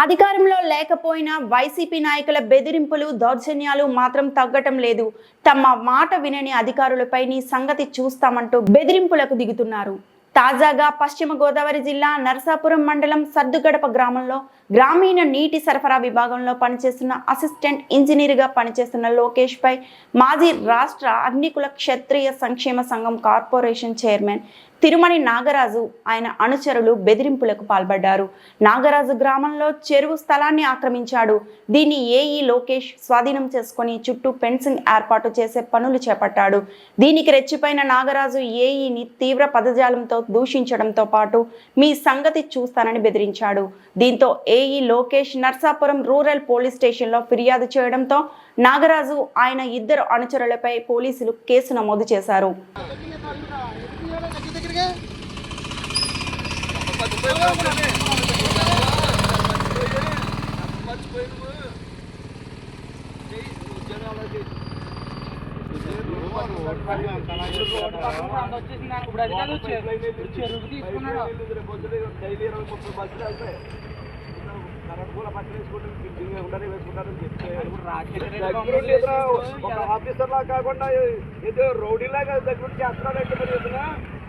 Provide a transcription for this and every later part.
అధికారంలో లేకపోయినా వైసీపీ నాయకుల బెదిరింపులు దౌర్జన్యాలు మాత్రం తగ్గటం లేదు. తమ మాట వినని అధికారులపై నీ సంగతి చూస్తామంటూ బెదిరింపులకు దిగుతున్నారు. తాజాగా పశ్చిమ గోదావరి జిల్లా నరసాపురం మండలం సర్దుగడప గ్రామంలో గ్రామీణ నీటి సరఫరా విభాగంలో పనిచేస్తున్న అసిస్టెంట్ ఇంజనీర్గా పనిచేస్తున్న లోకేష్ పై మాజీ రాష్ట్ర అగ్నికుల క్షత్రియ సంక్షేమ సంఘం కార్పొరేషన్ చైర్మన్ తిరుమణి నాగరాజు ఆయన అనుచరులు బెదిరింపులకు పాల్పడ్డారు. నాగరాజు గ్రామంలో చెరువు స్థలాన్ని ఆక్రమించాడు. దీన్ని ఏఈ లోకేష్ స్వాధీనం చేసుకుని చుట్టూ ఫెన్సింగ్ ఏర్పాటు చేసే పనులు చేపట్టాడు. దీనికి రెచ్చిపోయిన నాగరాజు ఏఈని తీవ్ర పదజాలంతో దూషించడంతో పాటు మీ సంగతి చూస్తానని బెదిరించాడు. దీంతో AE Lokesh Narsapuram rural police స్టేషన్లో ఫిర్యాదు చేయడంతో నాగరాజు ఆయన ఇద్దరు అనుచరులపై పోలీసులు కేసు నమోదు చేశారు. ఆఫీసర్ లా కాకుండా ఏదో రౌడీలాగా దగ్గర చేస్తున్నాడంటే మరి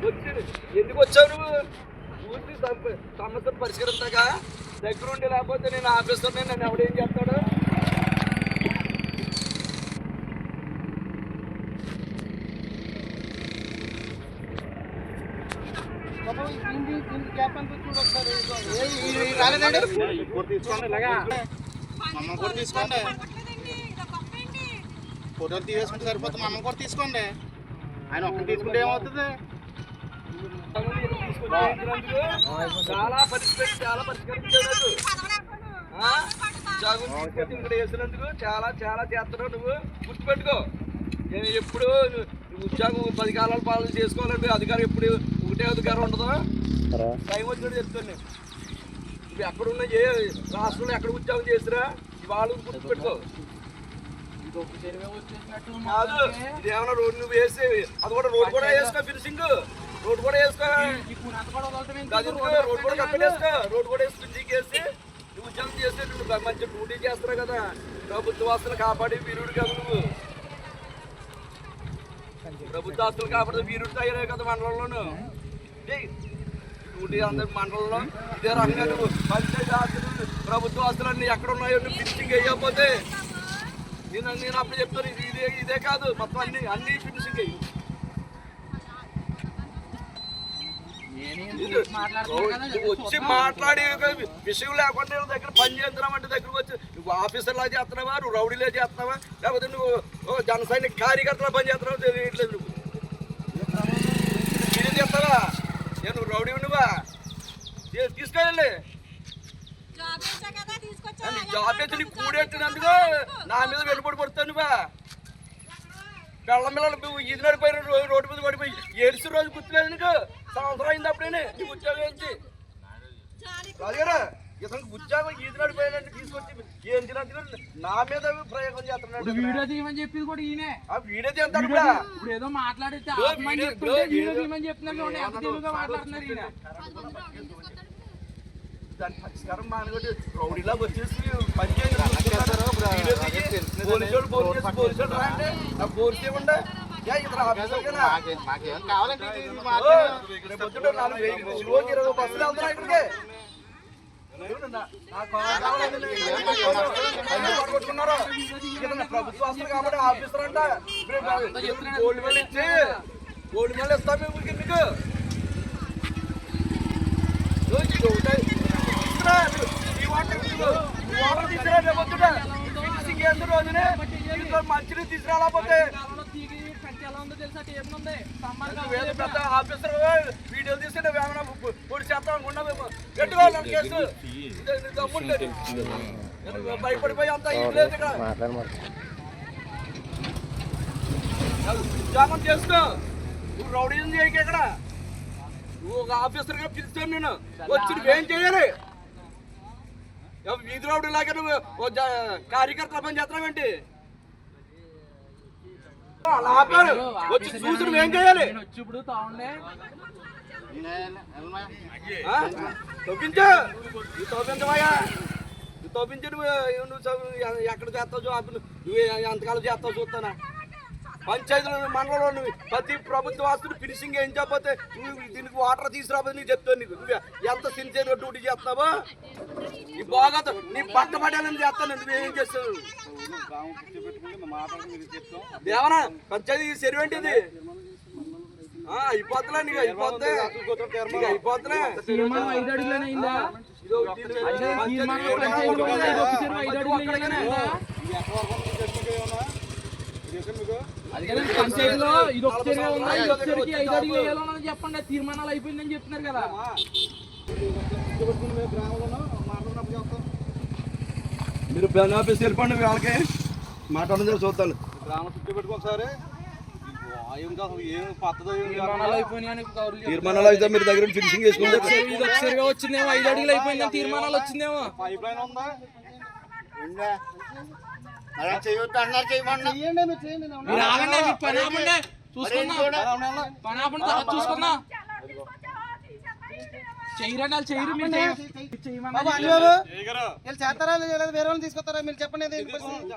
వచ్చి ఎందుకు వచ్చావు నువ్వు? పూర్తి సమస్య పరిష్కరించగా దగ్గరుండి, లేకపోతే నేను ఆఫీసర్ని నన్ను ఎవడేం చేస్తాడు? తీసుకోండి, ఫోటోలు తీసేసుకుంటే సరిపోతుంది. మమ్మల్ని కూడా తీసుకోండి. ఆయన ఒక్కటి తీసుకుంటే ఏమవుతుంది? చాలా పరిష్కరించాడు. ఇక్కడ వేసినందుకు చాలా చేస్తున్నావు. నువ్వు గుర్తుపెట్టుకో, నేను ఎప్పుడు ఉద్యోగం 10 కాలాల పాలన చేసుకోవాలంటే అధికారం ఎప్పుడు ఒకటే అధికారం ఉండదు. టైం వచ్చినట్టు చెప్తాను. నువ్వు ఎక్కడున్నా ఏ రాష్ట్రంలో ఎక్కడ ఉద్యోగం చేసినా వాళ్ళు గుర్తుపెట్టుకో. కాదు, ఇదేమన్నా రోడ్డు నువ్వు వేసి అది కూడా రోడ్డు కూడా వేసుకో, ఫినిషింగ్ రోడ్డు కూడా వేసుకో, రోడ్డు కూడా కప్పేసుకో, రోడ్డు కూడా వేసి ఫినిషింగ్ వేసి నువ్వు ఉద్యోగం చేస్తే నువ్వు మంచి డ్యూటీ చేస్తున్నావు కదా. ప్రభుత్వ ఆస్తులు కాపాడి వీరుడు కదా నువ్వు. ప్రభుత్వ ఆస్తులు కాపాడితే వీరుడు తయారయ్యావు కదా మండలంలోను. డ్యూటీ అందరి మండలంలో ఇదే రంగా నువ్వు పంచాయతీ ఆస్తులు ప్రభుత్వ ఆస్తులన్నీ ఎక్కడ ఉన్నాయో నువ్వు ఫినిషింగ్ వేయకపోతే నేను అప్పుడు చెప్తాను. ఇదే కాదు, మొత్తం అన్ని ఫినిషింగ్ అయ్యి వచ్చి మాట్లాడే విషయం లేకుండా దగ్గర పని చేస్తున్నామంటే దగ్గరకు వచ్చి నువ్వు ఆఫీసర్లా చేస్తున్నావా, నువ్వు రౌడీలా చేస్తున్నావా, లేకపోతే నువ్వు జన సైనిక కార్యకర్తలా పని చేస్తున్నావా తెలియట్లేదు. నువ్వు మీరేం చేస్తావా? నువ్వు రౌడీ నువ్వా? తీసుకెళ్ళండి. జాబ్ అయితే నీకు కూడెట్టినందుకు నా మీద వెలుబడి పడుతావు. నువ్వా పిల్లలు ఇది నడిపోయిన రోడ్డు మీద పడిపోయి ఏడుసు రోజు గుర్తులేదు నీకు. సంవత్సరం అయింది అప్పుడే నీకు ఉద్యోగం ఏంటి? అదేరా ఇతనికి ఉద్యోగం ఈది నడిపోయినట్టు తీసుకొచ్చి ఏం తినందుకు నా మీద ప్రయోగం చేస్తున్నాడు. వీడియో తీయమని చెప్పింది కూడా ఈయన. ఆ వీడియో తీస్తాడు. ఇప్పుడు ఏదో మాట్లాడితే మాట్లాడుతున్నారు ఈయన. దాని పరిష్కారం మానగొట్టి రౌడీలా వచ్చేసి పని చేయండి. పోలీసులు రాండి, నాకు పోలీసు ఇవ్వండి. ఇతర ఆఫీసర్ కదా కావాలంటే రేపు 4,000 బస్సులు వెళ్తున్నా ఇక్కడికి. ప్రభుత్వ ఆస్తులు కాబట్టి ఆఫీసర్ అంట గోల్డ్ మెడల్ ఇస్తాం మీకు. రోజునే మంచిని తీసుకురాలేకపోతే పెద్ద ఆఫీసర్ వీడియోలు తీస్తే నువ్వేమైనా పొడి చేస్తాం అనుకున్నావు. పెట్టుకోవాలి కేసు. భయపడిపోయి అంత ఇది లేదు ఇక్కడ. ఉద్యోగం చేసుకో, నువ్వు రౌడీ చేయక. ఇక్కడ నువ్వు ఒక ఆఫీసర్గా పిలుస్తాను నేను. వచ్చి నువ్వేం చేయాలి? వీధి రౌడీ లాగా నువ్వు కార్యకర్తల పని చేస్తున్నావేంటి? అలా ఆపారు. వచ్చి చూసి నువ్వేం చేయాలి? తొప్పించు, తొప్పించవయ్యా. తవ్వించి నువ్వు ఎక్కడ చేస్తావు జాబ్ నువ్వు ఎంతకాలం చేస్తావు చూస్తానా పంచాయతీలో మండలంలో నువ్వు ప్రతి ప్రభుత్వ ఆస్తులు ఫినిషింగ్ ఏం చెప్పకపోతే నువ్వు దీనికి వాటర్ తీసుకురాబోతే నీకు చెప్తాను నీకు నువ్వు ఎంత సిన్సియర్గా డ్యూటీ చేస్తావో నీ బాగా నీ పట్ట పడాలని చేస్తాను నువ్వేం చేస్తావు దేవనా పంచాయతీ సెరివేంటిది అయిపోతులే నీకు అయిపోతే అయిపోతులే తీర్మానం 5 అడుగులనే అయిందా? తీర్మానంలో పంచాయతీ కూడా ఇది ఒక చెరువు 5 అడుగులనే అయిందా? అది కదండి, పంచాయతీలో ఇది ఒక చెరువు ఉందా, ఇది ఒక చెరువుకి 5 అడుగులు వేయాలని చెప్పండి. తీర్మానాలు అయిపోయిందని చెప్తున్నారు కదా. మీరు బ్యాన్ ఆఫీస్ వెళ్ళిపోండి వాళ్ళకి మాట్లాడడం చూస్తాను గ్రామం చుట్టూ పెట్టుకోసారి ఏం పద్ధతి తీర్మానాలు అయిపోయినాయని కౌరులు తీర్మానాలు అయితే మీరు దగ్గర ఫినిషింగ్ చేసుకుంటే ఇది ఒక చెరువుగా వచ్చిందేమో, 5 అడుగులు అయిపోయిందని తీర్మానాలు వచ్చిందేమో. పైప్ లైన్ ఉందా చేయొద్దు అన్నారు చేయమన్నా మీరు ఆగండి, మీ పని ఆపండి, చూసుకుందాం. పని ఆపండి, తర్వాత చూసుకుందాం. చేయరండి, వాళ్ళు చేయరు, మీరు చేస్తారా లేదా వేరే వాళ్ళని తీసుకొస్తారా మీరు చెప్పండి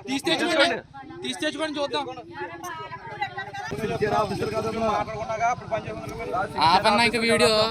తీసి తెచ్చుకోండి చూద్దాం. ఆఫీసర్ కదా ఆపన్నా ఇంకా వీడియో